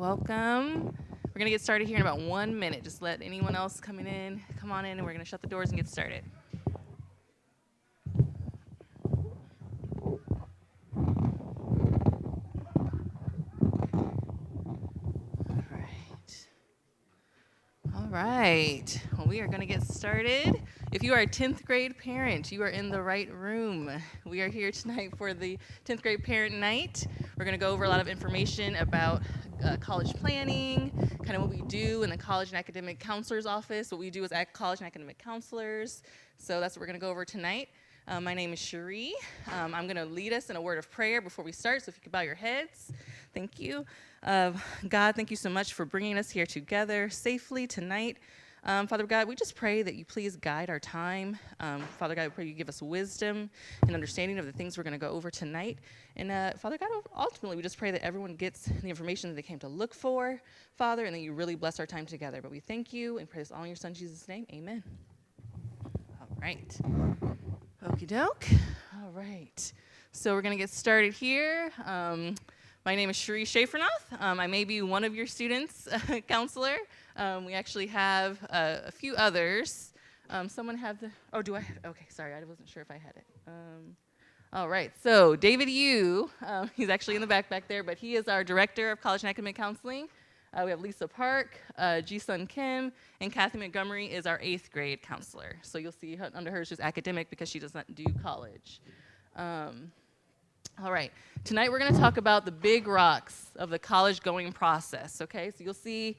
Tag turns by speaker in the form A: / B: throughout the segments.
A: welcome. We're gonna get started here in about 1 minute. Just let anyone else coming in, come on in, and we're gonna shut the doors and get started. All right, well, we are gonna get started. If you are a 10th grade parent, you are in the right room. We are here tonight for the 10th grade parent night. We're gonna go over a lot of information about college planning, kind of what we do in the college and academic counselor's office, what we do as college and academic counselors. So that's what we're gonna go over tonight. My name is Cherie. I'm gonna lead us in a word of prayer before we start, so if you could bow your heads. Thank you. God, thank you so much for bringing us here together safely tonight. Father God, we just pray that you please guide our time. Father God, we pray you give us wisdom and understanding of the things we're going to go over tonight. And Father God, ultimately, we just pray that everyone gets the information that they came to look for, Father, and that you really bless our time together. But we thank you and pray this all in your Son, Jesus' name. Amen. All right. Okie doke. All right. So we're going to get started here. My name is Cherie Schaefernoth. I may be one of your students' counselor. We actually have a few others. Someone have the, oh, do I have, okay, sorry, I wasn't sure if I had it. All right, so David Yu, he's actually in the back there, but he is our Director of College and Academic Counseling. We have Lisa Park, Ji-Sun Kim, and Kathy Montgomery is our 8th grade counselor. So you'll see under her is just academic because she does not do college. All right, tonight we're going to talk about the big rocks of the college going process, okay? So you'll see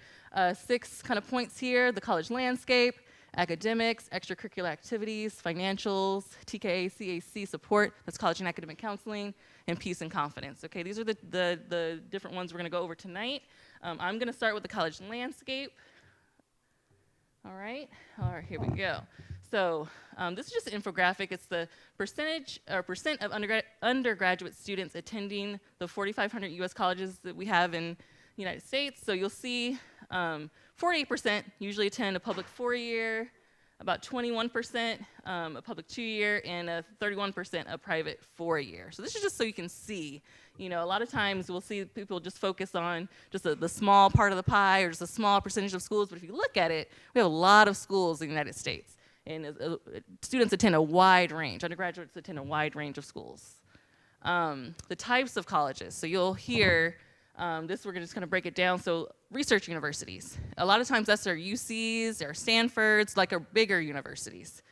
A: 6 kind of points here: the college landscape, academics, extracurricular activities, financials, TKA, CAC support, that's college and academic counseling, and peace and confidence, okay? These are the different ones we're going to go over tonight. I'm going to start with the college landscape. All right, here we go. So this is just an infographic. It's the percent of undergraduate students attending the 4,500 U.S. colleges that we have in the United States. So you'll see 48% usually attend a public 4-year, about 21% a public 2-year, and 31% a private 4-year. So this is just so you can see. You know, a lot of times we'll see people just focus on just the small part of the pie or just a small percentage of schools. But if you look at it, we have a lot of schools in the United States. And students attend a wide range, undergraduates attend a wide range of schools. The types of colleges, so you'll hear, this we're just gonna break it down. So research universities, a lot of times that's our UCs, our Stanfords, like our bigger universities.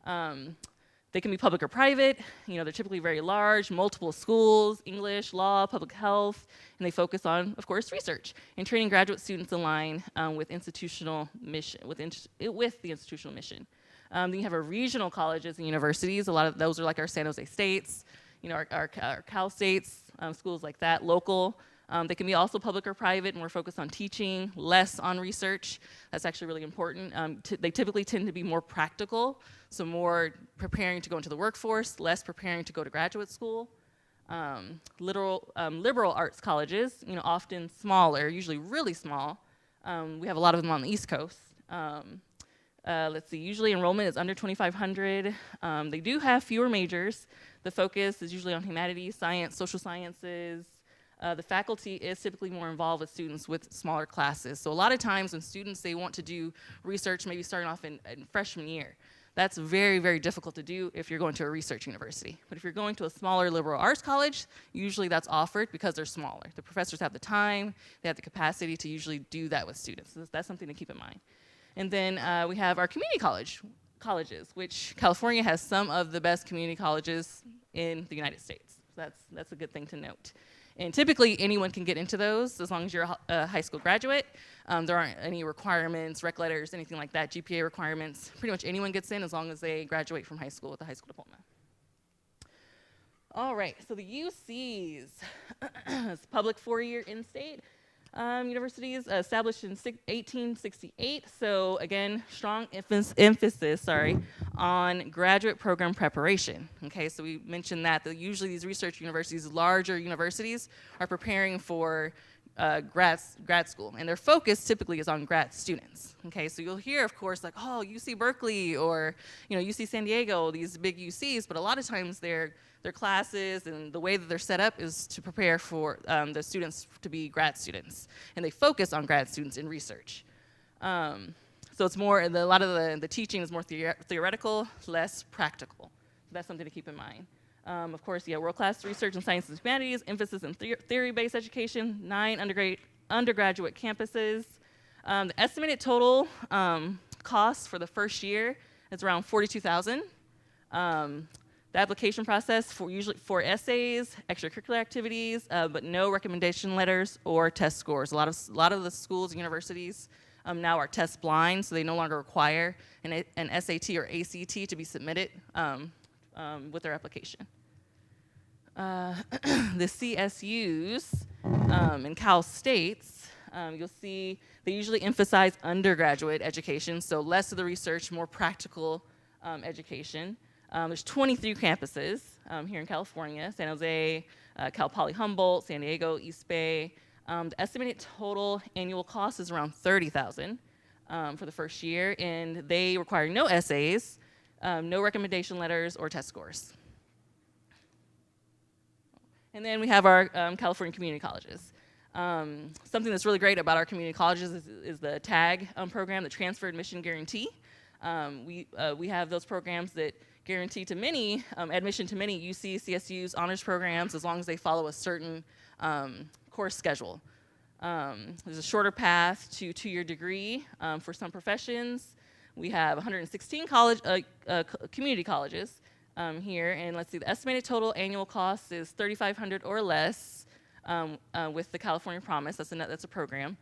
A: They can be public or private, you know, they're typically very large, multiple schools, English, law, public health, and they focus on, of course, research and training graduate students in line with institutional mission, with the institutional mission. Then you have our regional colleges and universities. A lot of those are like our San Jose States, you know, our Cal States, schools like that, local. They can be also public or private, and we're focused on teaching, less on research. That's actually really important. They typically tend to be more practical, so more preparing to go into the workforce, less preparing to go to graduate school. Liberal arts colleges, you know, often smaller, usually really small. We have a lot of them on the East Coast. Let's see, usually enrollment is under 2,500. They do have fewer majors. The focus is usually on humanities, science, social sciences. The faculty is typically more involved with students with smaller classes. So a lot of times when students, they want to do research, maybe starting off in freshman year, that's very, very difficult to do if you're going to a research university. But if you're going to a smaller liberal arts college, usually that's offered because they're smaller. The professors have the time, they have the capacity to usually do that with students. So that's something to keep in mind. And then we have our community colleges, which California has some of the best community colleges in the United States. So that's a good thing to note. And typically anyone can get into those as long as you're a high school graduate. There aren't any requirements, rec letters, anything like that, GPA requirements. Pretty much anyone gets in as long as they graduate from high school with a high school diploma. All right, so the UCs, it's public 4-year in-state. Universities established in 1868, so again, strong emphasis on graduate program preparation. Okay, so we mentioned that usually these research universities, larger universities, are preparing for grad school, and their focus typically is on grad students. Okay, so you'll hear, of course, like, oh, UC Berkeley or UC San Diego, these big UCs, but a lot of times their classes and the way that they're set up is to prepare for the students to be grad students, and they focus on grad students in research. So it's more, a lot of the teaching is more theoretical, less practical. So that's something to keep in mind. Of course, world-class research in sciences and humanities, emphasis in theory-based education, 9 undergraduate campuses. The estimated total cost for the first year is around $42,000. The application process usually for essays, extracurricular activities, but no recommendation letters or test scores. A lot of the schools and universities now are test blind, so they no longer require an SAT or ACT to be submitted with their application. The CSUs in Cal States, you'll see they usually emphasize undergraduate education, so less of the research, more practical education. There's 23 campuses here in California: San Jose, Cal Poly Humboldt, San Diego, East Bay. The estimated total annual cost is around $30,000 for the first year, and they require no essays, no recommendation letters, or test scores. And then we have our California community colleges. Something that's really great about our community colleges is the TAG program, the Transfer Admission Guarantee. We have those programs that guarantee to many, admission to many UC, CSUs, honors programs, as long as they follow a certain course schedule. There's a shorter path to 2-year degree for some professions. We have 116 community colleges here, and let's see, the estimated total annual cost is $3,500 or less with the California Promise. That's a program.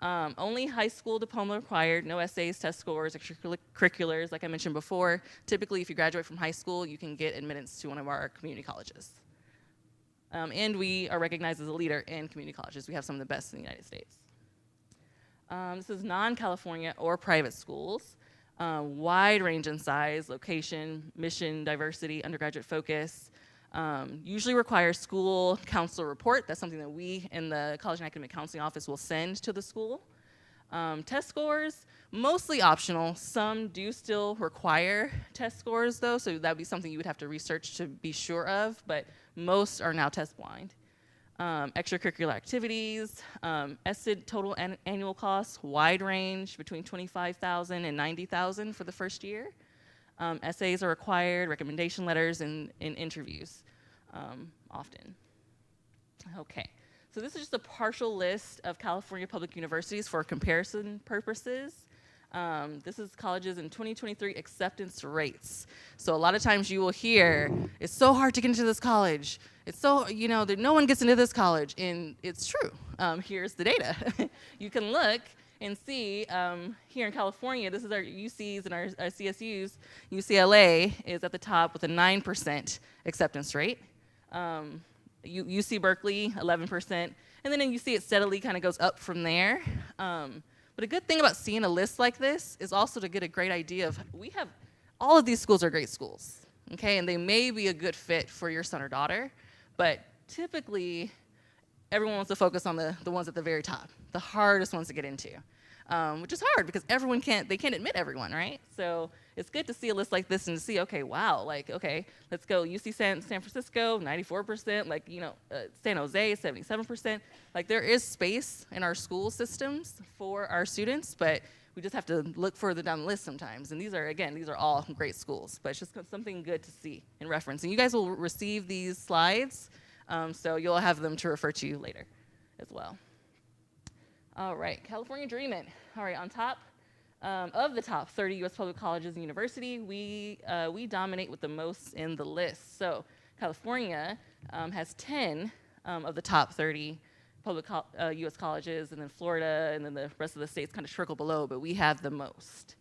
A: Only high school diploma required, no essays, test scores, extracurriculars, like I mentioned before. Typically, if you graduate from high school, you can get admittance to one of our community colleges. And we are recognized as a leader in community colleges. We have some of the best in the United States. This is non-California or private schools. Wide range in size, location, mission, diversity, undergraduate focus. Usually requires school counselor report. That's something that we in the College and Academic Counseling Office will send to the school. Test scores, mostly optional. Some do still require test scores though, so that would be something you would have to research to be sure of, but most are now test blind. Extracurricular activities, estimated total annual costs, wide range between $25,000 and $90,000 for the first year. Essays are required, recommendation letters, and interviews often. Okay, so this is just a partial list of California public universities for comparison purposes. This is colleges in 2023 acceptance rates. So a lot of times you will hear, it's so hard to get into this college. It's so, that no one gets into this college, and it's true. Here's the data. You can look and see here in California, this is our UCs and our CSUs. UCLA is at the top with a 9% acceptance rate. UC Berkeley, 11%. And then you see it steadily kind of goes up from there. But a good thing about seeing a list like this is also to get a great idea of, all of these schools are great schools, okay? And they may be a good fit for your son or daughter, but typically, everyone wants to focus on the ones at the very top, the hardest ones to get into, which is hard because they can't admit everyone, right? So it's good to see a list like this and to see, okay, wow, okay, let's go UC San Francisco, 94%, San Jose, 77%. There is space in our school systems for our students, but we just have to look further down the list sometimes. And these are all great schools, but it's just something good to see and reference. And you guys will receive these slides, so you'll have them to refer to later as well. All right, California Dreamin'. All right, on top of the top 30 U.S. public colleges and universities, we dominate with the most in the list. So California has 10 of the top 30 public U.S. colleges, and then Florida, and then the rest of the states kind of trickle below, but we have the most.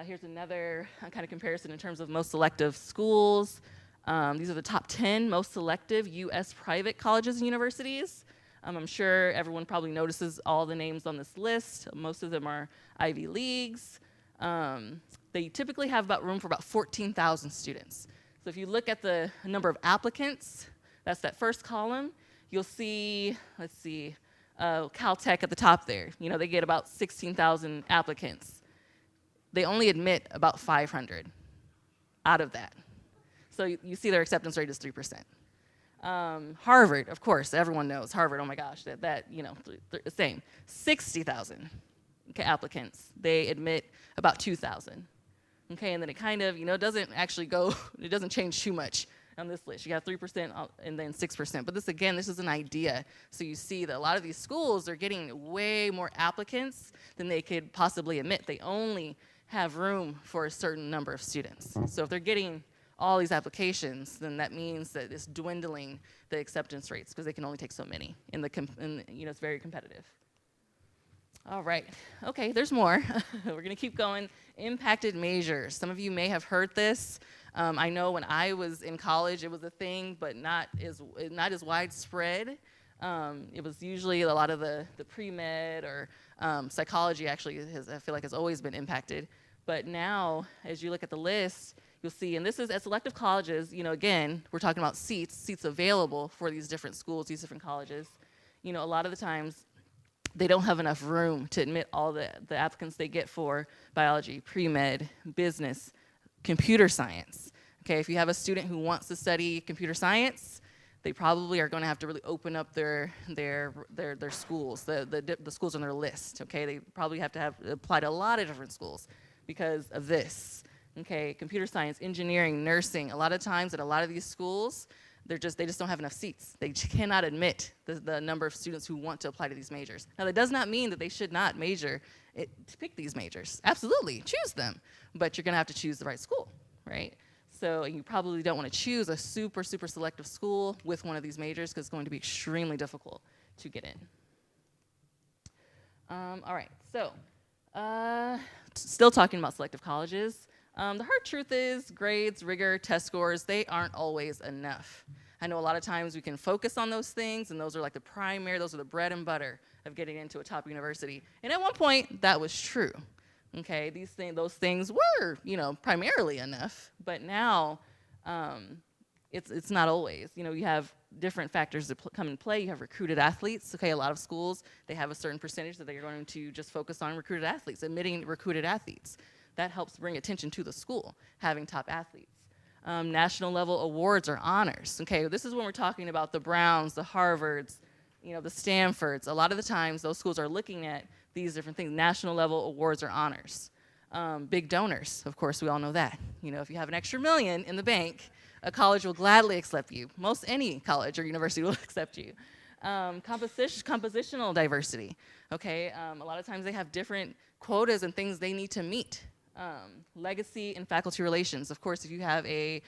A: Here's another kind of comparison in terms of most selective schools. These are the top 10 most selective U.S. private colleges and universities. I'm sure everyone probably notices all the names on this list. Most of them are Ivy Leagues. They typically have room for about 14,000 students. So if you look at the number of applicants, that's that first column, you'll see, let's see, Caltech at the top there. You know, they get about 16,000 applicants. They only admit about 500 out of that. So you see their acceptance rate is 3%. Harvard, of course, everyone knows Harvard. Oh my gosh, that you know, the same. 60,000 applicants. They admit about 2,000. Okay, and then it kind of, you know, doesn't actually go. It doesn't change too much on this list. You got 3% and then 6%. But this, again, this is an idea. So you see that a lot of these schools are getting way more applicants than they could possibly admit. They only have room for a certain number of students. So if they're getting all these applications, then that means that it's dwindling the acceptance rates because they can only take so many. You know, it's very competitive. All right. Okay, there's more. We're going to keep going. Impacted majors. Some of you may have heard this. I know when I was in college, it was a thing, but not as widespread. It was usually a lot of the pre-med or psychology actually I feel like has always been impacted. But now, as you look at the list, you'll see, and this is at selective colleges, you know, again, we're talking about seats available for these different schools, these different colleges. You know, a lot of the times, they don't have enough room to admit all the applicants they get for biology, pre-med, business, computer science. Okay, if you have a student who wants to study computer science, they probably are going to have to really open up their schools, the schools on their list. Okay, they probably have to apply to a lot of different schools because of this. Okay, computer science, engineering, nursing. A lot of times at a lot of these schools, they just don't have enough seats. They cannot admit the number of students who want to apply to these majors. Now, that does not mean that they should not to pick these majors. Absolutely, choose them. But you're going to have to choose the right school, right? So you probably don't want to choose a super, super selective school with one of these majors because it's going to be extremely difficult to get in. All right, so still talking about selective colleges. The hard truth is grades, rigor, test scores, they aren't always enough. I know a lot of times we can focus on those things, and those are like those are the bread and butter of getting into a top university. And at one point, that was true. Okay, those things were, you know, primarily enough, but now it's not always. You know, you have different factors that come in play. You have recruited athletes. Okay, a lot of schools, they have a certain percentage that they're going to just focus on recruited athletes, admitting recruited athletes. That helps bring attention to the school, having top athletes. National level awards or honors. Okay, this is when we're talking about the Browns, the Harvards, you know, the Stanfords. A lot of the times those schools are looking at these different things, national level awards or honors. Big donors, of course, we all know that. You know, if you have an extra $1 million in the bank, a college will gladly accept you. Most any college or university will accept you. Compositional diversity. Okay, a lot of times they have different quotas and things they need to meet. Legacy and faculty relations. Of course, if you have a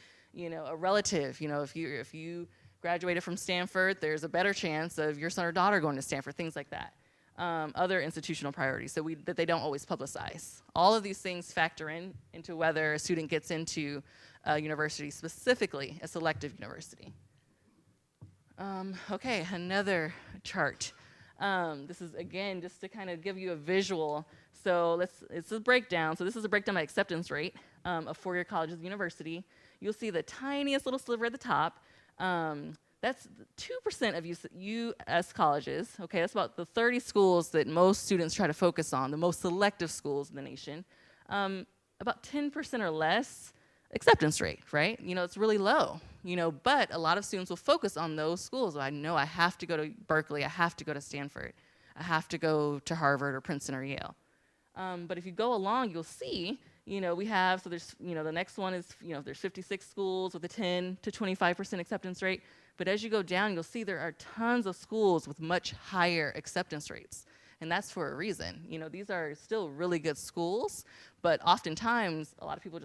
A: relative, you know, if you graduated from Stanford, there's a better chance of your son or daughter going to Stanford, things like that. Other institutional priorities that they don't always publicize. All of these things factor into whether a student gets into a university, specifically a selective university. Okay, another chart. This is, again, just to kind of give you a visual. So it's a breakdown. So this is a breakdown by acceptance rate of four-year colleges and university. You'll see the tiniest little sliver at the top. That's 2% of U.S. colleges. Okay, that's about the 30 schools that most students try to focus on, the most selective schools in the nation. About 10% or less acceptance rate, right? You know, it's really low. You know, but a lot of students will focus on those schools. I know I have to go to Berkeley, I have to go to Stanford, I have to go to Harvard or Princeton or Yale. But if you go along, you'll see, you know, we have, so there's, you know, the next one is, you know, there's 56 schools with a 10 to 25% acceptance rate. But as you go down, you'll see there are tons of schools with much higher acceptance rates. And that's for a reason. You know, these are still really good schools, but oftentimes a lot of people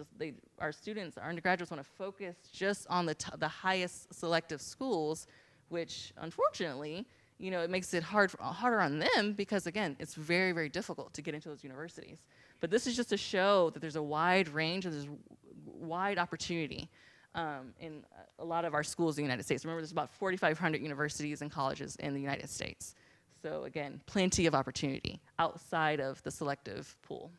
A: our students, our undergraduates want to focus just on the highest selective schools, which unfortunately, you know, it makes it harder on them because, again, it's very, very difficult to get into those universities. But this is just to show that there's a wide range and there's wide opportunity in a lot of our schools in the United States. Remember, there's about 4,500 universities and colleges in the United States. So again, plenty of opportunity outside of the selective pool.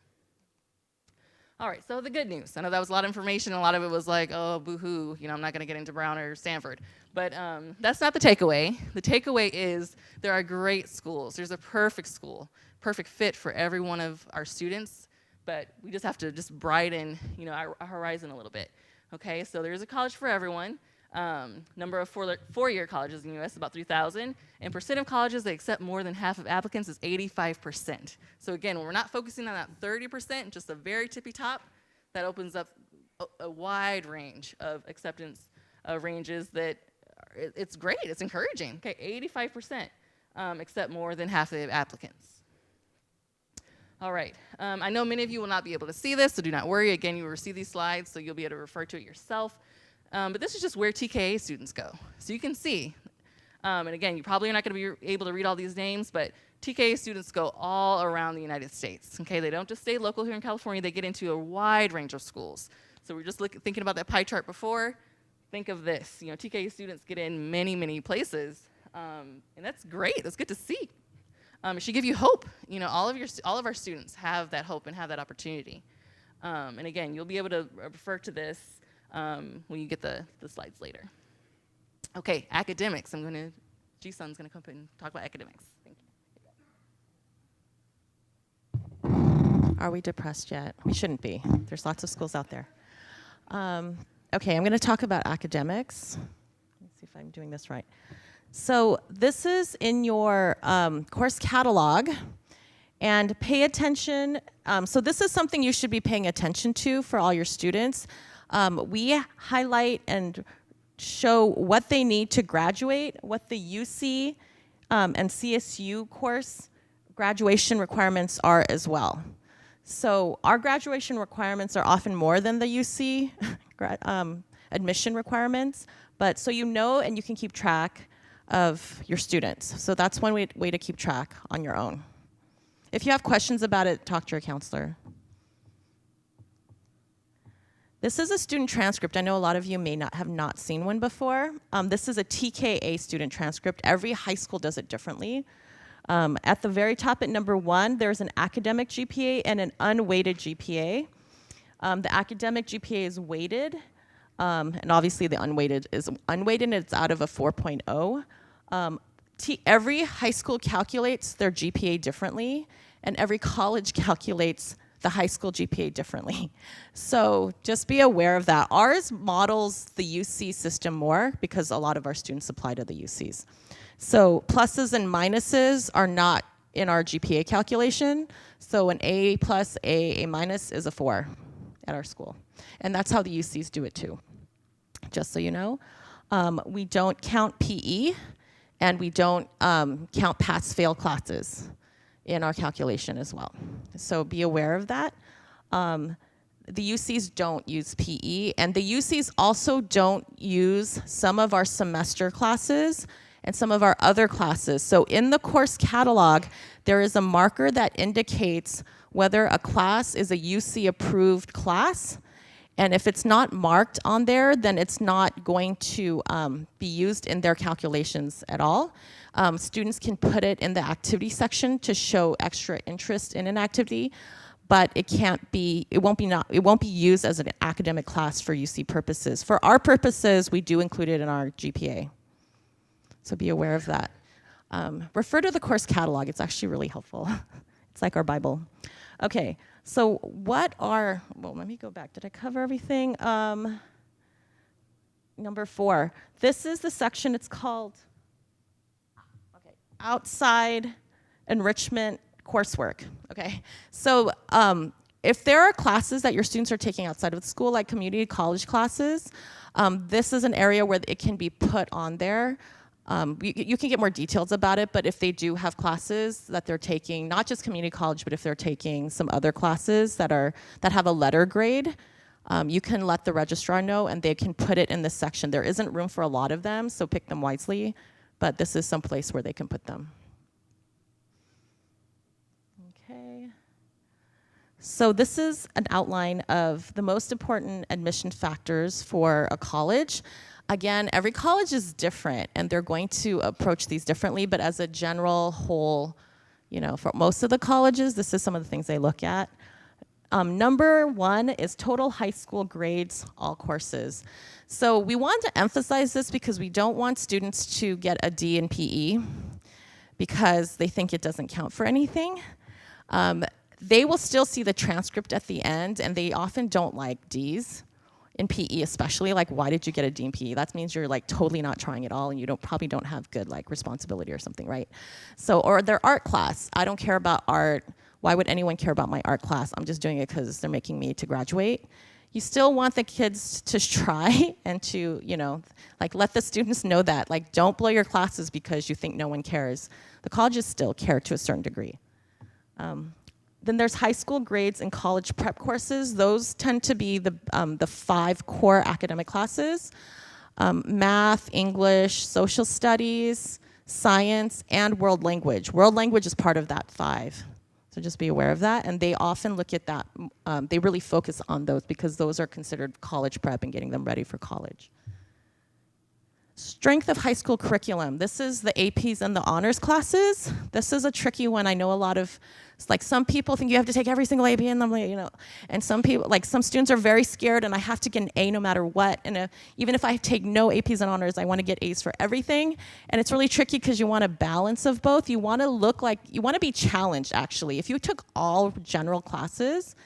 A: All right, so the good news. I know that was a lot of information. A lot of it was like, oh, boo-hoo, I'm not going to get into Brown or Stanford. But that's not the takeaway. The takeaway is there are great schools. There's a perfect school, perfect fit for every one of our students. But we just have to just brighten, our horizon a little bit. Okay, so there's a college for everyone. Number of four-year colleges in the U.S. is about 3,000, and percent of colleges that accept more than half of applicants is 85%. So again, when we're not focusing on that 30%, just the very tippy top, that opens up a wide range of acceptance ranges that it's great, it's encouraging. Okay, 85% accept more than half of the applicants. All right, I know many of you will not be able to see this, so do not worry. Again, you will receive these slides, so you'll be able to refer to it yourself. But this is just where TKA students go. So you can see, and again, you probably are not going to be able to read all these names, but TKA students go all around the United States. Okay, they don't just stay local here in California, they get into a wide range of schools. So we're just thinking about that pie chart before. Think of this, TKA students get in many, many places, and that's great, that's good to see. It should give you hope. All of our students have that hope and have that opportunity. And again, you'll be able to refer to this when you get the slides later. Okay, academics. Ji-sun's gonna come up and talk about academics. Thank
B: you. Are we depressed yet? We shouldn't be. There's lots of schools out there. Okay, I'm gonna talk about academics. Let's see if I'm doing this right. So this is in your course catalog, and pay attention. So this is something you should be paying attention to for all your students. We highlight and show what they need to graduate, what the UC and CSU course graduation requirements are as well. So our graduation requirements are often more than the UC admission requirements, but so and you can keep track of your students. So that's one way to keep track on your own. If you have questions about it, talk to your counselor. This is a student transcript. I know a lot of you may not have seen one before. This is a TKA student transcript. Every high school does it differently. At the very top at number 1, there's an academic GPA and an unweighted GPA. The academic GPA is weighted, and obviously the unweighted is unweighted, and it's out of a 4.0. Every high school calculates their GPA differently, and every college calculates the high school GPA differently. So just be aware of that. Ours models the UC system more because a lot of our students apply to the UCs. So pluses and minuses are not in our GPA calculation. So an A plus, A minus is a 4 at our school. And that's how the UCs do it too, just so you know. We don't count PE, and we don't count pass-fail classes in our calculation as well. So be aware of that. The UCs don't use PE, and the UCs also don't use some of our semester classes and some of our other classes. So in the course catalog, there is a marker that indicates whether a class is a UC-approved class, and if it's not marked on there, then it's not going to be used in their calculations at all. Students can put it in the activity section to show extra interest in an activity, but it won't be used as an academic class for UC purposes. For our purposes, we do include it in our GPA. So be aware of that. Refer to the course catalog. It's actually really helpful. It's like our Bible. Okay, so well, let me go back. Did I cover everything? Number 4. This is the section, it's called outside enrichment coursework. Okay, so if there are classes that your students are taking outside of the school, like community college classes, this is an area where it can be put on there. You can get more details about it, but if they do have classes that they're taking, not just community college, but if they're taking some other classes that have a letter grade, you can let the registrar know and they can put it in this section. There isn't room for a lot of them, so pick them wisely, but this is some place where they can put them. Okay. So this is an outline of the most important admission factors for a college. Again, every college is different, and they're going to approach these differently, but as a general whole, for most of the colleges, this is some of the things they look at. Number one is total high school grades, all courses. So we want to emphasize this because we don't want students to get a D in PE because they think it doesn't count for anything. They will still see the transcript at the end, and they often don't like Ds in PE, especially. Like, why did you get a D in PE? That means you're like totally not trying at all, and you probably don't have good like responsibility or something, right? So, or their art class. I don't care about art. Why would anyone care about my art class? I'm just doing it because they're making me to graduate. You still want the kids to try and to, like let the students know that. Like, don't blow your classes because you think no one cares. The colleges still care to a certain degree. Then there's high school grades and college prep courses. Those tend to be the 5 core academic classes: math, English, social studies, science, and world language. World language is part of that 5. So just be aware of that. And they often look at that, they really focus on those because those are considered college prep and getting them ready for college. Strength of high school curriculum. This is the APs and the honors classes. This is a tricky one. I know a lot of, like some people think you have to take every single AP, and I'm like, and some people, like some students are very scared and I have to get an A no matter what. And even if I take no APs and honors, I want to get A's for everything. And it's really tricky because you want a balance of both. You want to look like, you want to be challenged actually. If you took all general classes,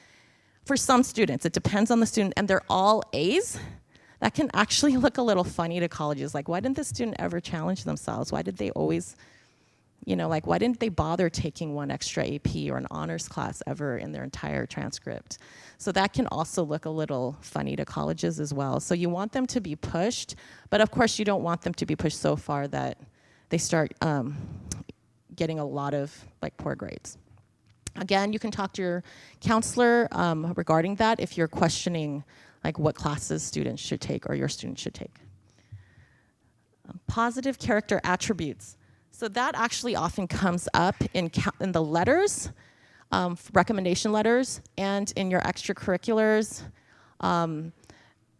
B: for some students, it depends on the student, and they're all A's, that can actually look a little funny to colleges. Like, why didn't the student ever challenge themselves? Why did they always, like, why didn't they bother taking one extra AP or an honors class ever in their entire transcript? So that can also look a little funny to colleges as well. So you want them to be pushed, but of course you don't want them to be pushed so far that they start getting a lot of like poor grades. Again, you can talk to your counselor regarding that if you're questioning like what classes students should take or your students should take. Positive character attributes. So that actually often comes up in the letters, recommendation letters, and in your extracurriculars, and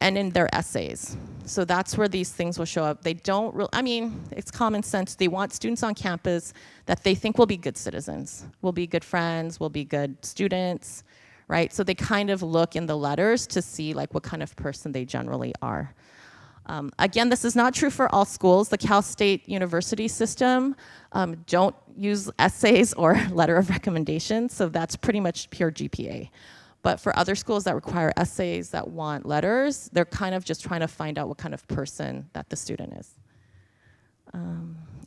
B: in their essays. So that's where these things will show up. They don't really, I mean, it's common sense. They want students on campus that they think will be good citizens, will be good friends, will be good students, right? So they kind of look in the letters to see like what kind of person they generally are. Again, this is not true for all schools. The Cal State University system don't use essays or letter of recommendation, so that's pretty much pure GPA. But for other schools that require essays, that want letters, they're kind of just trying to find out what kind of person that the student is.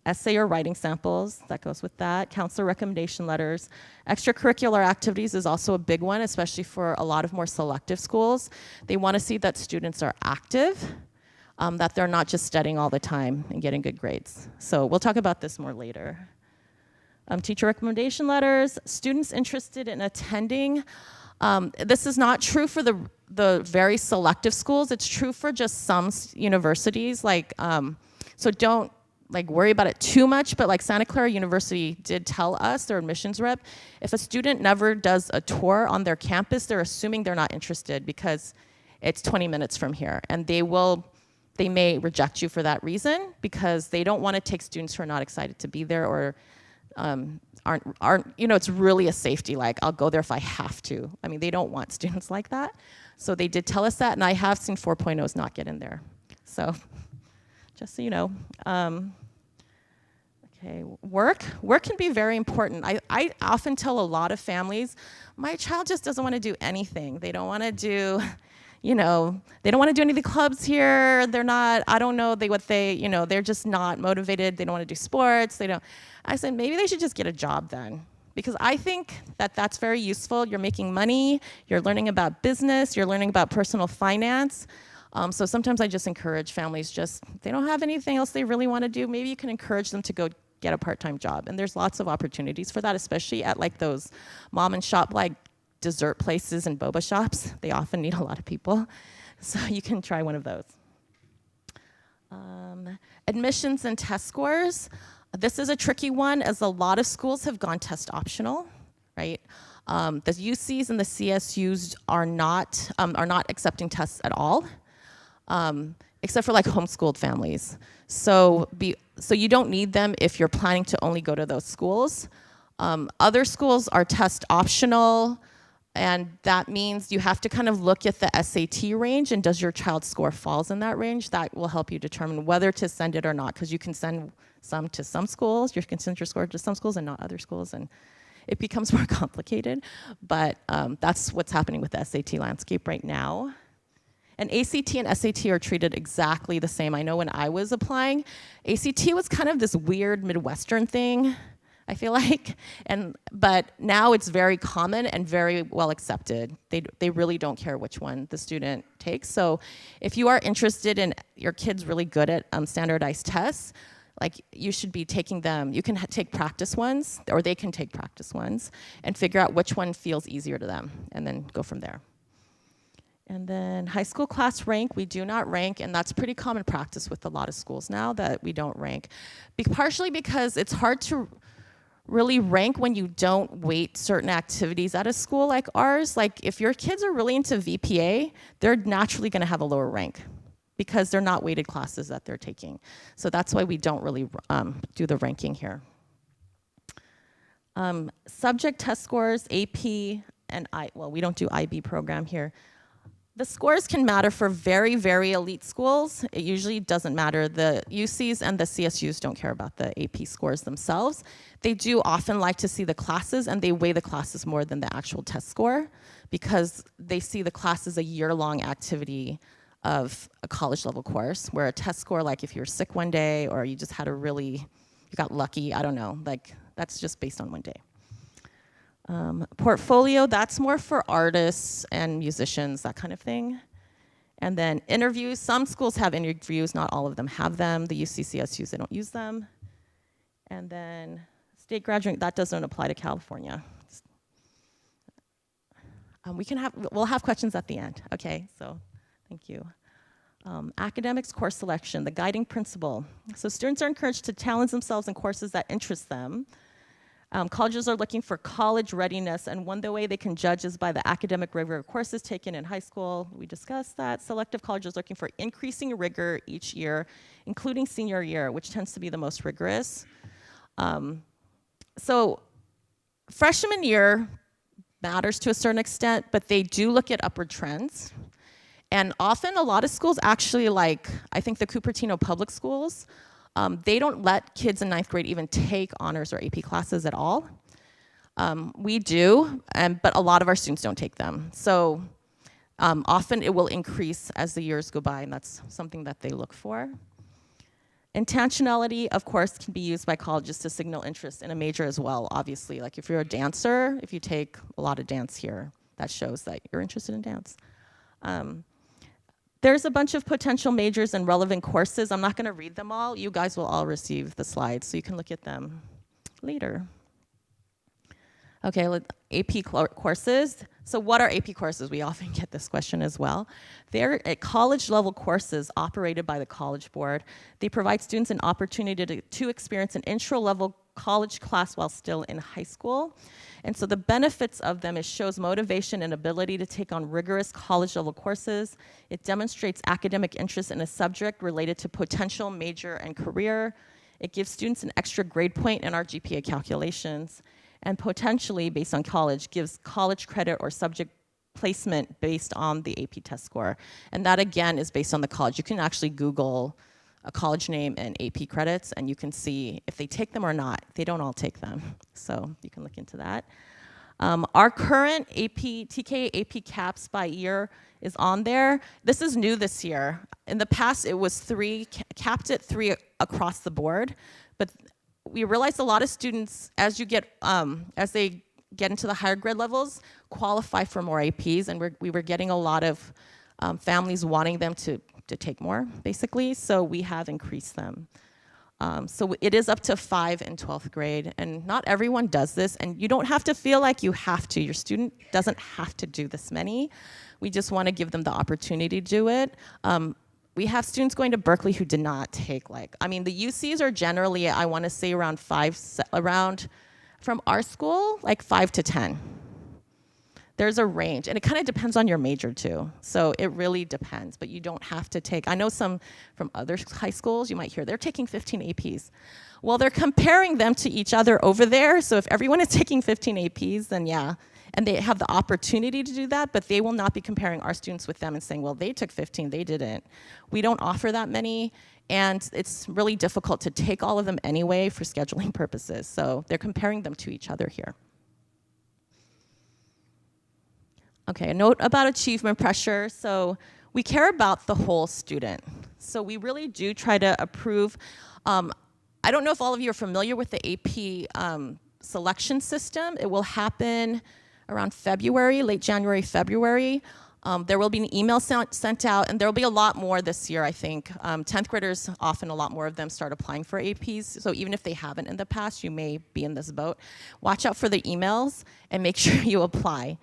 B: Essay or writing samples, that goes with that. Counselor recommendation letters. Extracurricular activities is also a big one, especially for a lot of more selective schools. They want to see that students are active, that they're not just studying all the time and getting good grades. So we'll talk about this more later. Teacher recommendation letters. Students interested in attending. This is not true for the very selective schools. It's true for just some universities. Like, so don't like worry about it too much, but like Santa Clara University did tell us, their admissions rep, if a student never does a tour on their campus, they're assuming they're not interested because it's 20 minutes from here. And they may reject you for that reason because they don't want to take students who are not excited to be there or aren't, it's really a safety, like I'll go there if I have to. I mean, they don't want students like that. So they did tell us that, and I have seen 4.0s not get in there. So just so you know. Okay, work can be very important. I often tell a lot of families, my child just doesn't want to do anything. They don't want to do, they don't want to do any of the clubs here. They're not, I don't know they're just not motivated. They don't want to do sports. I said, maybe they should just get a job then. Because I think that that's very useful. You're making money, you're learning about business, you're learning about personal finance. So sometimes I just encourage families they don't have anything else they really want to do. Maybe you can encourage them to go get a part-time job. And there's lots of opportunities for that, especially at like those mom and shop like dessert places and boba shops. They often need a lot of people. So you can try one of those. Admissions and test scores. This is a tricky one as a lot of schools have gone test optional, right? The UCs and the CSUs are not accepting tests at all, except for like homeschooled families. So you don't need them if you're planning to only go to those schools. Other schools are test optional. And that means you have to kind of look at the SAT range, and does your child's score falls in that range? That will help you determine whether to send it or not, because you can send some to some schools, you can send your score to some schools and not other schools, and it becomes more complicated. But that's what's happening with the SAT landscape right now. And ACT and SAT are treated exactly the same. I know when I was applying, ACT was kind of this weird Midwestern thing, I feel like, but now it's very common and very well accepted. They really don't care which one the student takes. So if you are interested in your kid's really good at standardized tests, like you should be taking them. You can take practice ones, or they can take practice ones, and figure out which one feels easier to them, and then go from there. And then high school class rank, we do not rank, and that's pretty common practice with a lot of schools now that we don't rank. Partially because it's hard to really rank when you don't weight certain activities at a school like ours. Like if your kids are really into VPA, they're naturally gonna have a lower rank because they're not weighted classes that they're taking. So that's why we don't really do the ranking here. Subject test scores, AP, and well, we don't do IB program here. The scores can matter for very, very elite schools. It usually doesn't matter. The UCs and the CSUs don't care about the AP scores themselves. They do often like to see the classes, and they weigh the classes more than the actual test score because they see the class as a year-long activity of a college level course, where a test score, like if you're sick one day or you just had you got lucky, I don't know, like that's just based on one day. Portfolio, that's more for artists and musicians, that kind of thing. And then interviews, some schools have interviews, not all of them have them. The UCCSUs, they don't use them. And then state graduate, that doesn't apply to California. We'll have questions at the end, okay, so thank you. Academics course selection, the guiding principle. So students are encouraged to challenge themselves in courses that interest them. Colleges are looking for college readiness, and one way they can judge is by the academic rigor of courses taken in high school. We discussed that. Selective colleges looking for increasing rigor each year, including senior year, which tends to be the most rigorous. So freshman year matters to a certain extent, but they do look at upward trends. And often a lot of schools actually, like I think the Cupertino public schools, they don't let kids in 9th grade even take honors or AP classes at all. We do, but a lot of our students don't take them. So often it will increase as the years go by, and that's something that they look for. Intentionality, of course, can be used by colleges to signal interest in a major as well, obviously. Like if you're a dancer, if you take a lot of dance here, that shows that you're interested in dance. There's a bunch of potential majors and relevant courses. I'm not gonna read them all. You guys will all receive the slides, so you can look at them later. Okay, AP courses. So what are AP courses? We often get this question as well. They're college level courses operated by the College Board. They provide students an opportunity to experience an intro level college class while still in high school. And so the benefits of them is shows motivation and ability to take on rigorous college level courses. It demonstrates academic interest in a subject related to potential major and career. It gives students an extra grade point in our GPA calculations, and potentially, based on college, gives college credit or subject placement based on the AP test score. And that again is based on the college. You can actually Google a college name and AP credits, and you can see if they take them or not. They don't all take them, so you can look into that. Our current TK AP caps by year is on there. This is new this year. In the past, it was 3, capped at 3 across the board, but we realized a lot of students, as they get into the higher grade levels, qualify for more APs, and we were getting a lot of families wanting them to take more, basically, so we have increased them. So it is up to 5 in 12th grade, and not everyone does this, and you don't have to feel like you have to. Your student doesn't have to do this many. We just want to give them the opportunity to do it. We have students going to Berkeley who did not take the UCs are generally, I want to say around from our school, like 5 to 10. There's a range, and it kind of depends on your major too. So it really depends, but you don't have to take. I know some from other high schools, you might hear they're taking 15 APs. Well, they're comparing them to each other over there, so if everyone is taking 15 APs, then yeah, And they have the opportunity to do that, but they will not be comparing our students with them and saying, well, they took 15, they didn't. We don't offer that many, and it's really difficult to take all of them anyway for scheduling purposes. So they're comparing them to each other here. Okay, a note about achievement pressure. So we care about the whole student. So we really do try to approve. I don't know if all of you are familiar with the AP selection system. It will happen around February, late January, February. There will be an email sent out, and there will be a lot more this year, I think. 10th graders, often a lot more of them start applying for APs, so even if they haven't in the past, you may be in this boat. Watch out for the emails and make sure you apply.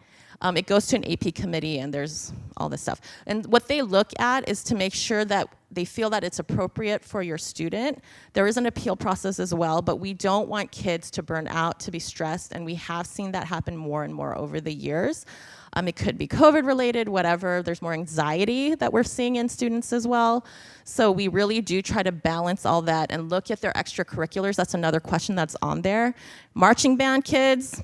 B: It goes to an AP committee, and there's all this stuff. And what they look at is to make sure that they feel that it's appropriate for your student. There is an appeal process as well, but we don't want kids to burn out, to be stressed, and we have seen that happen more and more over the years. It could be COVID-related, whatever. There's more anxiety that we're seeing in students as well. So we really do try to balance all that and look at their extracurriculars. That's another question that's on there. Marching band kids,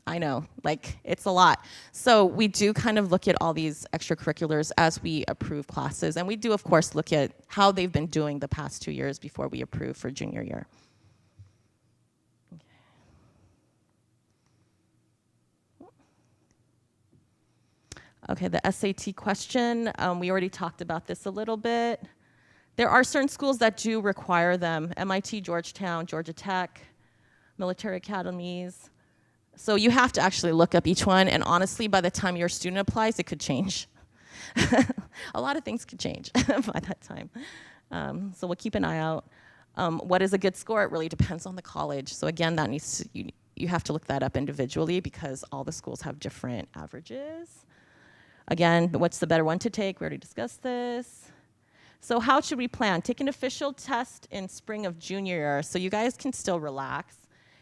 B: I know, like, it's a lot. So we do kind of look at all these extracurriculars as we approve classes. And we do, of course, look at how they've been doing the past 2 years before we approve for junior year. Okay, the SAT question, we already talked about this a little bit. There are certain schools that do require them: MIT, Georgetown, Georgia Tech, military academies. So you have to actually look up each one, and honestly, by the time your student applies, it could change. A lot of things could change by that time. So we'll keep an eye out. What is a good score? It really depends on the college. So again, that needs to, you have to look that up individually because all the schools have different averages. Again, what's the better one to take? We already discussed this. So how should we plan? Take an official test in spring of junior year so you guys can still relax,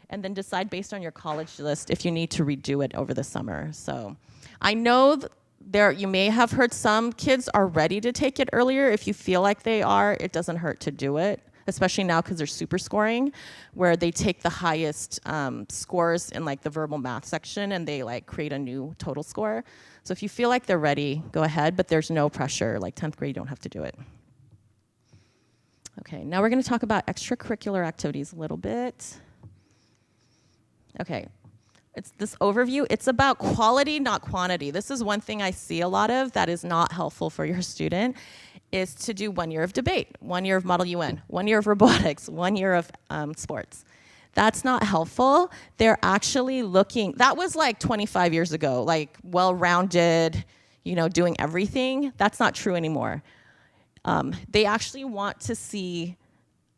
B: and then decide based on your college list if you need to redo it over the summer. So I know you may have heard some kids are ready to take it earlier. If you feel like they are, it doesn't hurt to do it, especially now because they're super scoring, where they take the highest scores in like the verbal math section and they like create a new total score. So if you feel like they're ready, go ahead, but there's no pressure. Like 10th grade, you don't have to do it. Okay, now we're gonna talk about extracurricular activities a little bit. Okay, it's this overview. It's about quality, not quantity. This is one thing I see a lot of that is not helpful for your student, is to do 1 year of debate, 1 year of Model UN, 1 year of robotics, 1 year of sports. That's not helpful. They're actually looking, that was like 25 years ago, like well-rounded, you know, doing everything. That's not true anymore. They actually want to see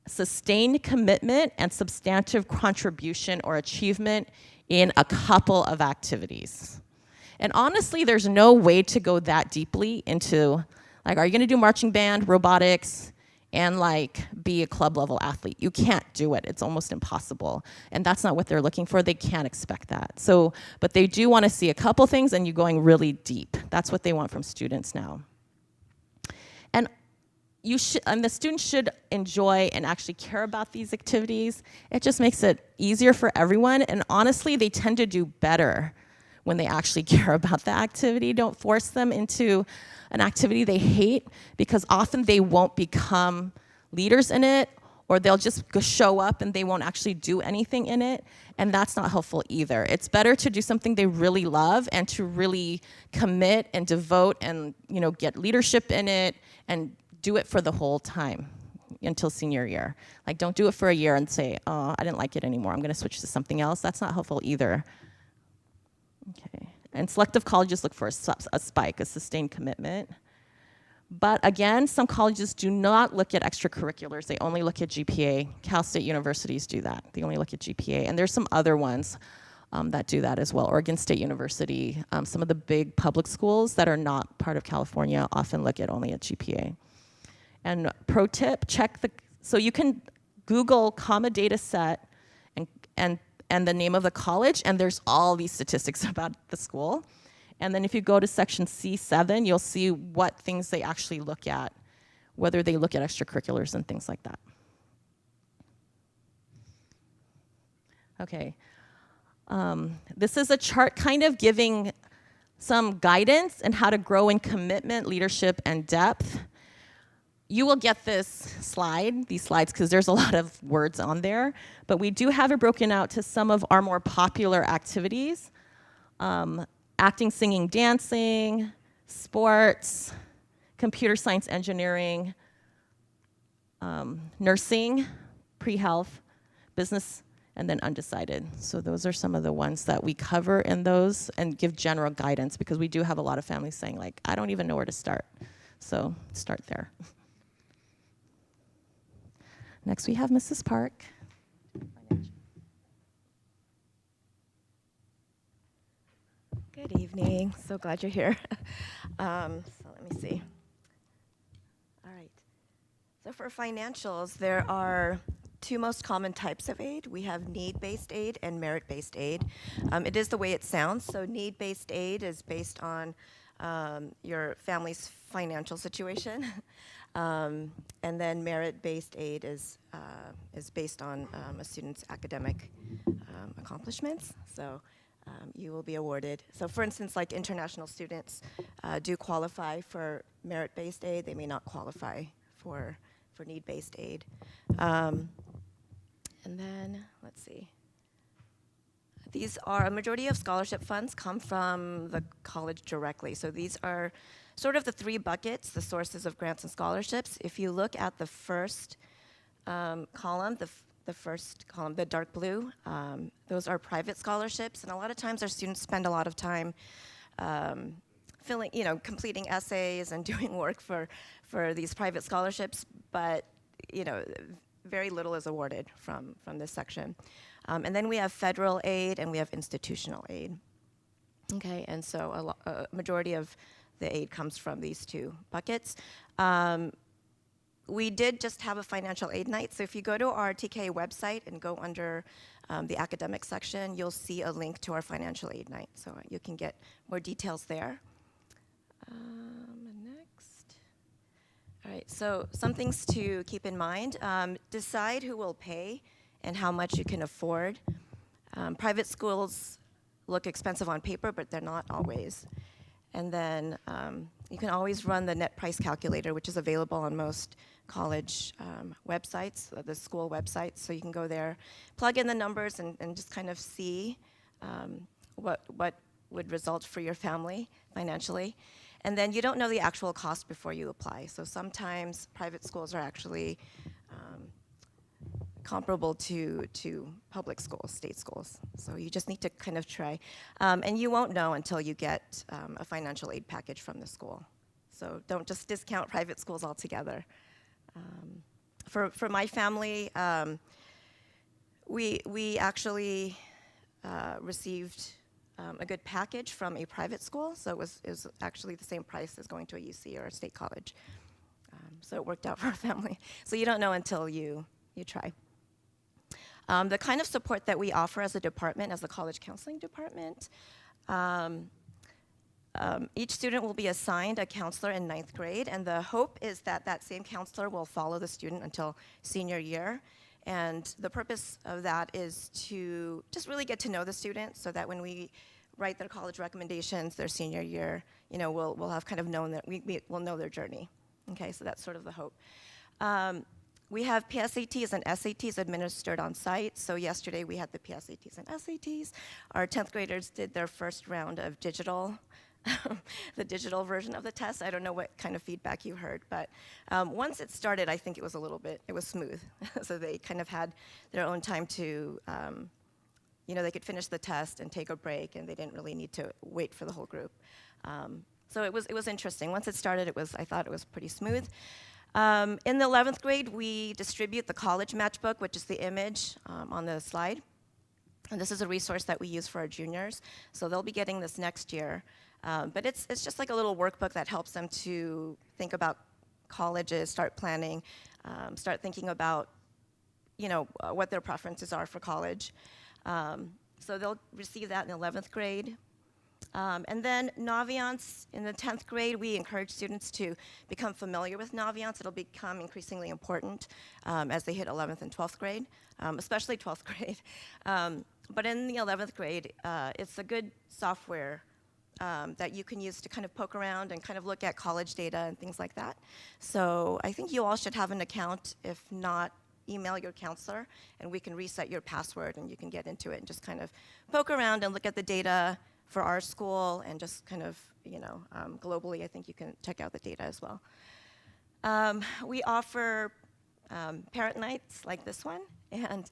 B: sustained commitment and substantive contribution or achievement in a couple of activities. And honestly, there's no way to go that deeply into, like, are you gonna do marching band, robotics, and like be a club level athlete? You can't do it, it's almost impossible. And that's not what they're looking for, they can't expect that. So, but they do wanna see a couple things and you going really deep. That's what they want from students now. And the students should enjoy and actually care about these activities. It just makes it easier for everyone, and honestly, they tend to do better when they actually care about the activity. Don't force them into an activity they hate, because often they won't become leaders in it, or they'll just show up and they won't actually do anything in it, and that's not helpful either. It's better to do something they really love and to really commit and devote and, you know, get leadership in it and do it for the whole time until senior year. Like, don't do it for a year and say, oh, I didn't like it anymore, I'm gonna switch to something else. That's not helpful either. Okay, and selective colleges look for a spike, a sustained commitment. But again, some colleges do not look at extracurriculars, they only look at GPA. Cal State universities do that, they only look at GPA. And there's some other ones that do that as well. Oregon State University, some of the big public schools that are not part of California often look at only at GPA. And pro tip, so you can Google comma data set and the name of the college, and there's all these statistics about the school. And then if you go to section C7, you'll see what things they actually look at, whether they look at extracurriculars and things like that. Okay. This is a chart kind of giving some guidance on how to grow in commitment, leadership, and depth. You will get these slides, because there's a lot of words on there, but we do have it broken out to some of our more popular activities. Acting, singing, dancing, sports, computer science, engineering, nursing, pre-health, business, and then undecided. So those are some of the ones that we cover in those and give general guidance, because we do have a lot of families saying, like, I don't even know where to start. So start there. Next, we have Mrs. Park.
C: Good evening. So glad you're here. So let me see. All right. So for financials, there are two most common types of aid. We have need-based aid and merit-based aid. It is the way it sounds. So need-based aid is based on your family's financial situation. And then merit-based aid is based on a student's academic accomplishments. So you will be awarded. So for instance, like international students do qualify for merit-based aid. They may not qualify for need-based aid. And then, let's see. These are, a majority of scholarship funds come from the college directly. So these are sort of the three buckets, the sources of grants and scholarships. If you look at the first column, the first column, the dark blue, those are private scholarships. And a lot of times our students spend a lot of time completing essays and doing work for these private scholarships, but, very little is awarded from this section. And then we have federal aid and we have institutional aid. Okay, and so a majority of the aid comes from these two buckets. We did just have a financial aid night, so if you go to our TK website and go under the academic section, you'll see a link to our financial aid night, so you can get more details there. Next. All right, so some things to keep in mind. Decide who will pay and how much you can afford. Private schools look expensive on paper, but they're not always. And then you can always run the net price calculator, which is available on most college websites, the school websites. So you can go there, plug in the numbers, and just kind of see what would result for your family financially. And then you don't know the actual cost before you apply. So sometimes private schools are actually comparable to public schools, state schools. So you just need to kind of try. And you won't know until you get a financial aid package from the school. So don't just discount private schools altogether. For my family, we actually received a good package from a private school. So it was actually the same price as going to a UC or a state college. So it worked out for our family. So you don't know until you try. The kind of support that we offer as a department, as the college counseling department, each student will be assigned a counselor in 9th grade, and the hope is that that same counselor will follow the student until senior year. And the purpose of that is to just really get to know the student, so that when we write their college recommendations their senior year, we'll have kind of known that we'll know their journey. Okay, so that's sort of the hope. We have PSATs and SATs administered on site. So yesterday we had the PSATs and SATs. Our 10th graders did their first round of digital, the digital version of the test. I don't know what kind of feedback you heard, but once it started, I think it was smooth. So they kind of had their own time to, they could finish the test and take a break, and they didn't really need to wait for the whole group. So it was interesting. Once it started, I thought it was pretty smooth. In the 11th grade, we distribute the college matchbook, which is the image on the slide. And this is a resource that we use for our juniors. So they'll be getting this next year. But it's just like a little workbook that helps them to think about colleges, start planning, start thinking about, what their preferences are for college. So they'll receive that in the 11th grade. And then Naviance, in the 10th grade, we encourage students to become familiar with Naviance. It'll become increasingly important as they hit 11th and 12th grade, especially 12th grade. But in the 11th grade, it's a good software that you can use to kind of poke around and kind of look at college data and things like that. So I think you all should have an account. If not, email your counselor, and we can reset your password, and you can get into it and just kind of poke around and look at the data for our school, and just kind of, globally, I think you can check out the data as well. We offer parent nights like this one, and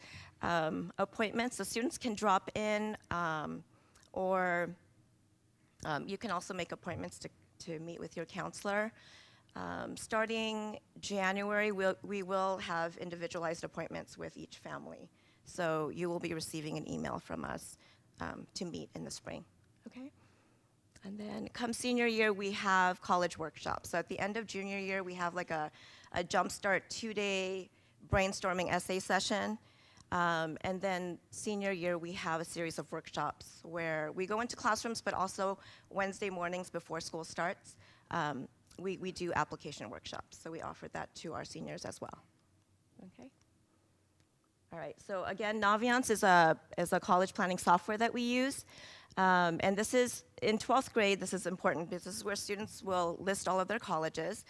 C: appointments, so students can drop in, or you can also make appointments to meet with your counselor. Starting January, we will have individualized appointments with each family. So you will be receiving an email from us to meet in the spring, okay? And then come senior year, we have college workshops. So at the end of junior year, we have like a jumpstart 2-day brainstorming essay session. And then senior year, we have a series of workshops where we go into classrooms, but also Wednesday mornings before school starts, we do application workshops. So we offer that to our seniors as well. Okay. All right. So again, Naviance is a college planning software that we use. And this is, in 12th grade, this is important because this is where students will list all of their colleges.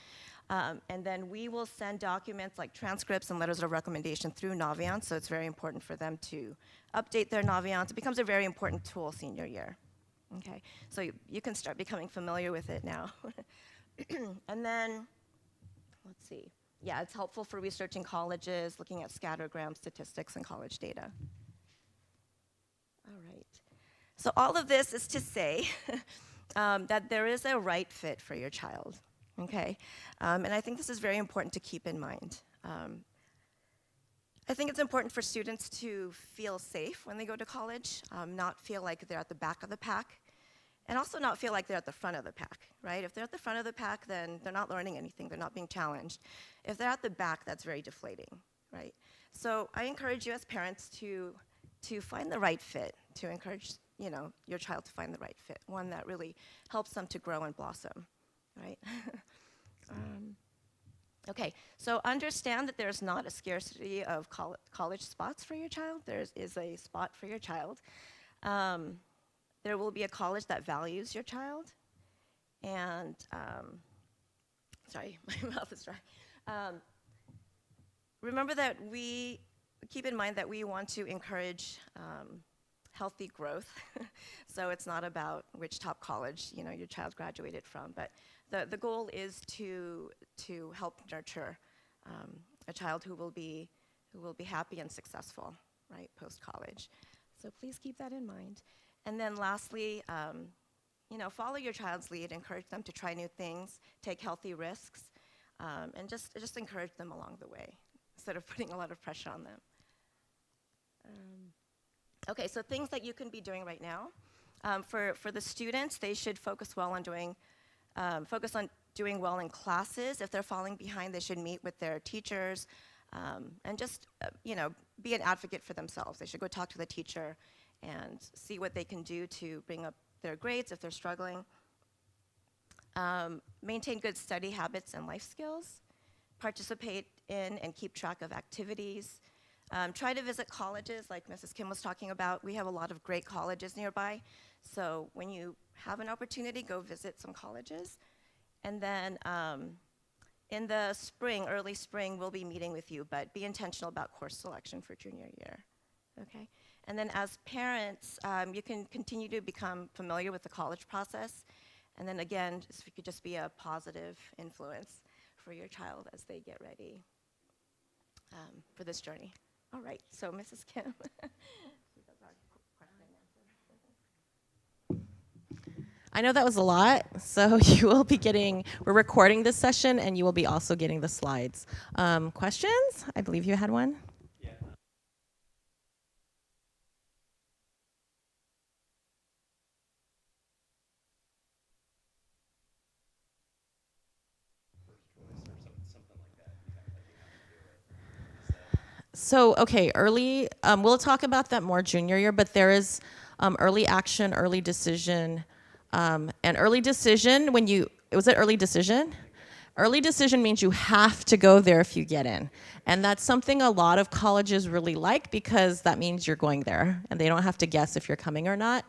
C: And then we will send documents like transcripts and letters of recommendation through Naviance, so it's very important for them to update their Naviance. It becomes a very important tool senior year. Okay, so you can start becoming familiar with it now. And then, let's see. Yeah, it's helpful for researching colleges, looking at scattergram statistics and college data. All right. So all of this is to say that there is a right fit for your child. Okay, and I think this is very important to keep in mind. I think it's important for students to feel safe when they go to college, not feel like they're at the back of the pack, and also not feel like they're at the front of the pack, right? If they're at the front of the pack, then they're not learning anything, they're not being challenged. If they're at the back, that's very deflating, right? So I encourage you as parents to find the right fit, to encourage your child to find the right fit, one that really helps them to grow and blossom. Right? Okay, so understand that there's not a scarcity of college spots for your child. There is a spot for your child. There will be a college that values your child. And, sorry, my mouth is dry. Remember that keep in mind that we want to encourage healthy growth. So it's not about which top college your child graduated from, but the goal is to help nurture a child who will be happy and successful, right, post-college. So please keep that in mind. And then lastly, follow your child's lead, encourage them to try new things, take healthy risks, and just encourage them along the way instead of putting a lot of pressure on them. Okay, so things that you can be doing right now. For the students, they should focus on doing well in classes. If they're falling behind, they should meet with their teachers and just, be an advocate for themselves. They should go talk to the teacher and see what they can do to bring up their grades if they're struggling. Maintain good study habits and life skills. Participate in and keep track of activities. Try to visit colleges like Mrs. Kim was talking about. We have a lot of great colleges nearby. So when you have an opportunity, go visit some colleges. And then in the spring, early spring, we'll be meeting with you, but be intentional about course selection for junior year, okay? And then as parents, you can continue to become familiar with the college process. And then again, if you could just be a positive influence for your child as they get ready for this journey. All right, so Mrs. Kim.
B: I know that was a lot, so you will be we're recording this session, and you will be also getting the slides. Questions? I believe you had one.
D: Yeah. Something like that.
B: So, okay, early, we'll talk about that more junior year, but there is early action, early decision, and early decision was it early decision? Early decision means you have to go there if you get in. And that's something a lot of colleges really like because that means you're going there and they don't have to guess if you're coming or not.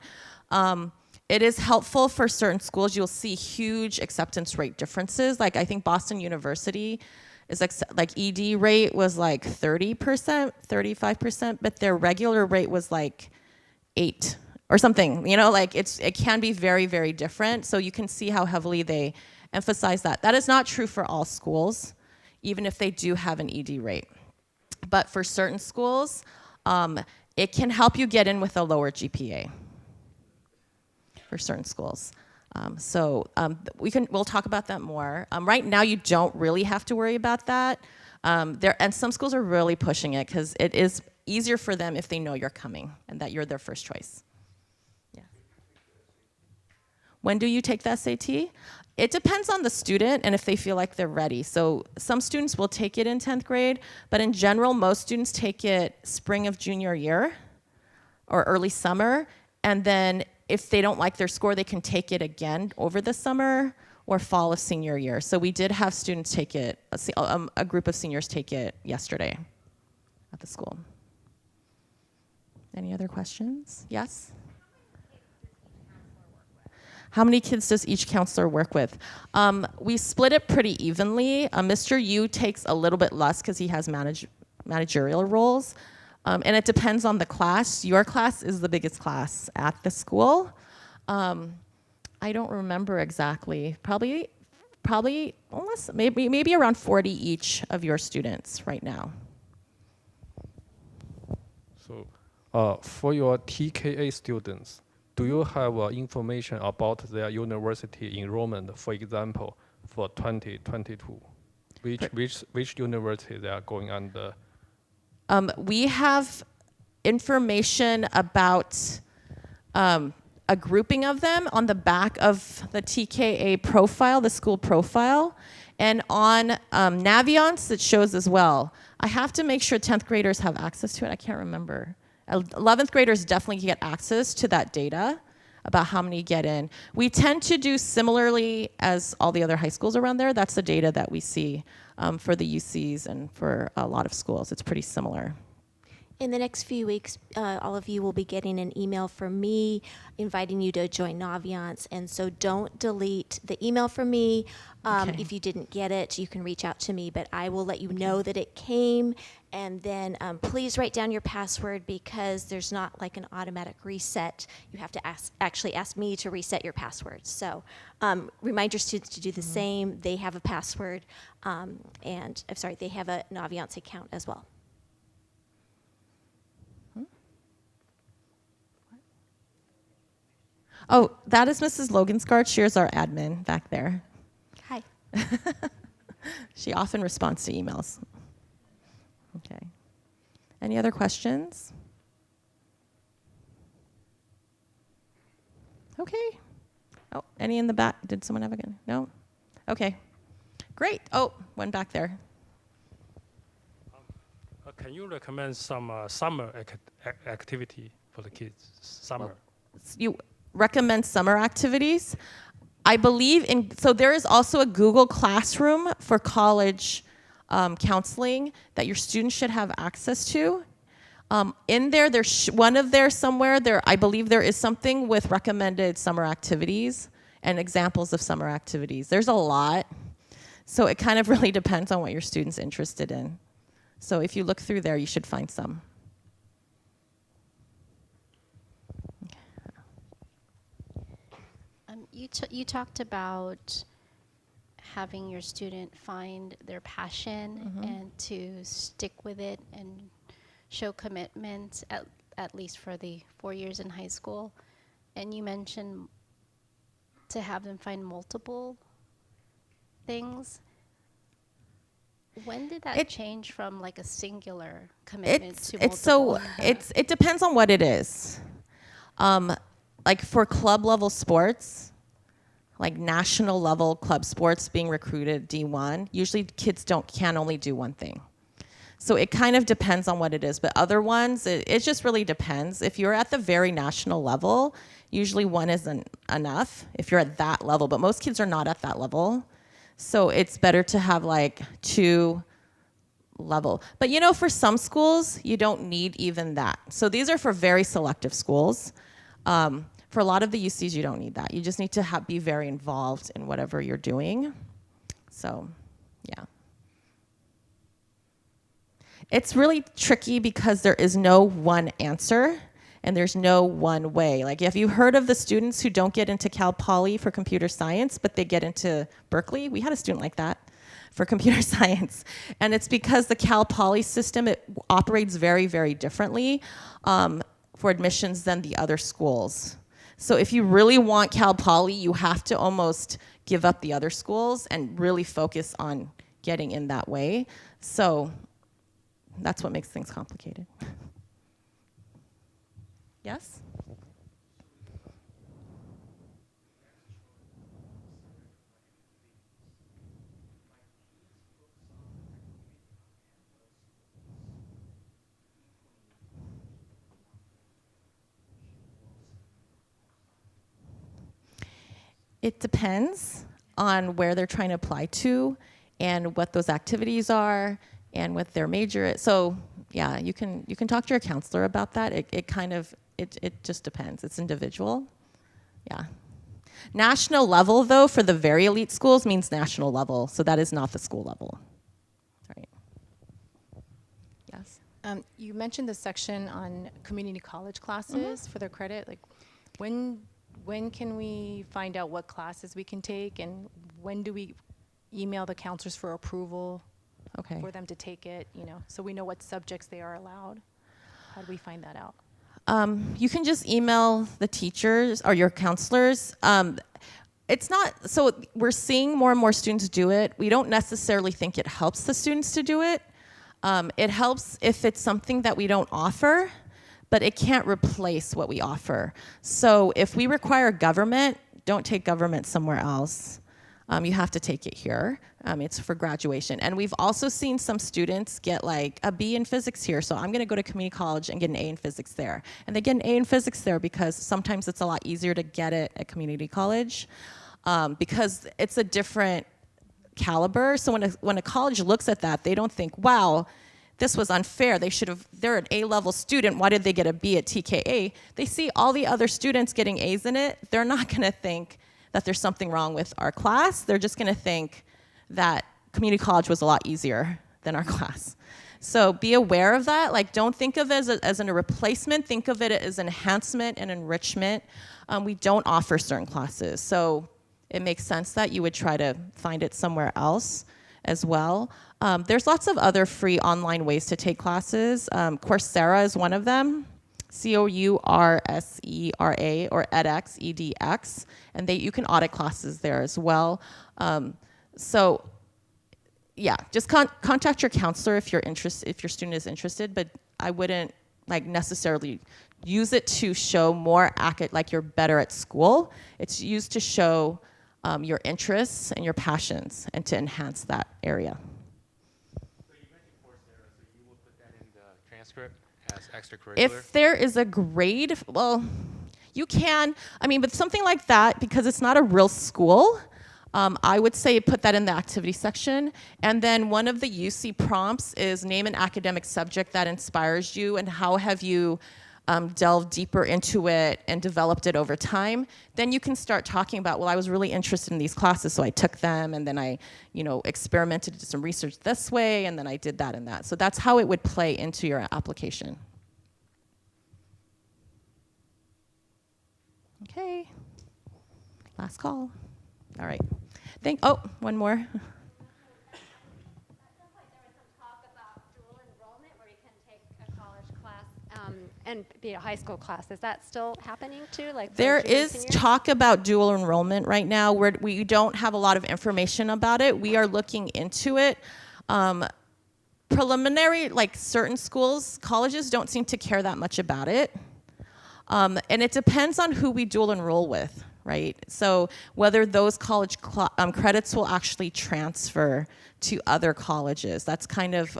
B: It is helpful for certain schools. You'll see huge acceptance rate differences. Like I think Boston University is like ED rate was like 30%, 35%, but their regular rate was like 8 or something. You know, like it can be very, very different. So you can see how heavily they emphasize that. That is not true for all schools, even if they do have an ED rate. But for certain schools, it can help you get in with a lower GPA for certain schools. We'll talk about that more. Right now, you don't really have to worry about that. And some schools are really pushing it because it is easier for them if they know you're coming and that you're their first choice. Yeah. When do you take the SAT? It depends on the student and if they feel like they're ready. So some students will take it in 10th grade, but in general, most students take it spring of junior year or early summer. And then if they don't like their score, they can take it again over the summer or fall of senior year. So we did have students take it, a group of seniors take it yesterday at the school. Any other questions? Yes? How many kids does each counselor work with? We split it pretty evenly. Mr. Yu takes a little bit less because he has managerial roles. And it depends on the class. Your class is the biggest class at the school. I don't remember exactly. Probably almost maybe around 40 each of your students right now.
E: So for your TKA students, do you have information about their university enrollment, for example, for 2022? Which university they are going under?
B: We have information about a grouping of them on the back of the TKA profile, the school profile, and on Naviance it shows as well. I have to make sure 10th graders have access to it. I can't remember. 11th graders definitely get access to that data about how many get in. We tend to do similarly as all the other high schools around there. That's the data that we see for the UCs and for a lot of schools. It's pretty similar.
F: In the next few weeks, all of you will be getting an email from me inviting you to join Naviance. And so don't delete the email from me.
B: Okay.
F: If you didn't get it, you can reach out to me, but I will let you know that it came. And then please write down your password because there's not like an automatic reset. You have to actually ask me to reset your password. So remind your students to do the same. They have a password and I'm sorry, they have a Naviance account as well.
B: Oh, that is Mrs. Logansgard. She's our admin back there.
F: Hi.
B: She often responds to emails. Okay. Any other questions? Okay. Oh, any in the back? Did someone have a gun? No? Okay. Great. Oh, one back there.
G: Can you recommend some summer activity for the kids? Summer.
B: You recommend summer activities? I believe so there is also a Google Classroom for college counseling that your students should have access to. In there, there's one of there somewhere, I believe there is something with recommended summer activities and examples of summer activities. There's a lot. So it kind of really depends on what your student's interested in. So if you look through there, you should find some.
H: You talked about having your student find their passion and to stick with it and show commitment, at least for the 4 years in high school. And you mentioned to have them find multiple things. When did that change from like a singular commitment to multiple?
B: It depends on what it is. Like for club level sports, like national level club sports being recruited D1, usually kids can only do one thing. So it kind of depends on what it is. But other ones, it just really depends. If you're at the very national level, usually one isn't enough if you're at that level. But most kids are not at that level. So it's better to have like 2 level. But you know, for some schools, you don't need even that. So these are for very selective schools. For a lot of the UCs, you don't need that. You just need to be very involved in whatever you're doing. So, yeah. It's really tricky because there is no one answer and there's no one way. Like, have you heard of the students who don't get into Cal Poly for computer science, but they get into Berkeley? We had a student like that for computer science. And it's because the Cal Poly system, it operates very, very differently for admissions than the other schools. So if you really want Cal Poly, you have to almost give up the other schools and really focus on getting in that way. So that's what makes things complicated. Yes? It depends on where they're trying to apply to and what those activities are and what their major is. So yeah, you can talk to your counselor about that. It just depends. It's individual. Yeah. National level, though, for the very elite schools means national level. So that is not the school level. Right. Yes.
I: You mentioned the section on community college classes for their credit. Like, when can we find out what classes we can take, and when do we email the counselors for approval for them to take it, you know, so we know what subjects they are allowed? How do we find that out?
B: You can just email the teachers or your counselors. It's not, so we're seeing more and more students do it. We don't necessarily think it helps the students to do it. It helps if it's something that we don't offer, but it can't replace what we offer. So if we require government, don't take government somewhere else. You have to take it here. It's for graduation. And we've also seen some students get like a B in physics here, so I'm gonna go to community college and get an A in physics there. And they get an A in physics there because sometimes it's a lot easier to get it at community college because it's a different caliber. So when a college looks at that, they don't think, wow, this was unfair. They're an A-level student, why did they get a B at TKA? They see all the other students getting A's in it, they're not gonna think that there's something wrong with our class. They're just gonna think that community college was a lot easier than our class. So be aware of that. Like, don't think of it as a replacement, think of it as enhancement and enrichment. We don't offer certain classes, so it makes sense that you would try to find it somewhere else as well. There's lots of other free online ways to take classes. Coursera is one of them. Coursera or edX, EDX, and you can audit classes there as well. So yeah, just contact your counselor if your student is interested, but I wouldn't like necessarily use it to show more like you're better at school. It's used to show your interests and your passions and to enhance that area.
D: So you mentioned Coursera, so you will put that in the transcript as extracurricular?
B: If there is a grade, well, you can. I mean, but something like that, because it's not a real school, I would say put that in the activity section. And then one of the UC prompts is name an academic subject that inspires you and how have you delved deeper into it and developed it over time. Then you can start talking about, well, I was really interested in these classes, so I took them, and then I, experimented, did some research this way, and then I did that and that. So that's how it would play into your application. Okay, last call. All right. One more.
J: And be a high school class. Is that still happening too? Like
B: there is talk about dual enrollment right now. We don't have a lot of information about it. We are looking into it. Preliminary, like certain schools, colleges don't seem to care that much about it. And it depends on who we dual enroll with, right? So whether those college credits will actually transfer to other colleges. That's kind of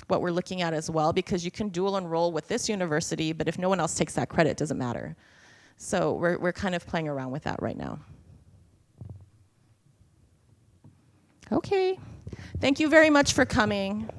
B: what we're looking at as well, because you can dual enroll with this university, but if no one else takes that credit, it doesn't matter. So we're kind of playing around with that right now. Okay. Thank you very much for coming.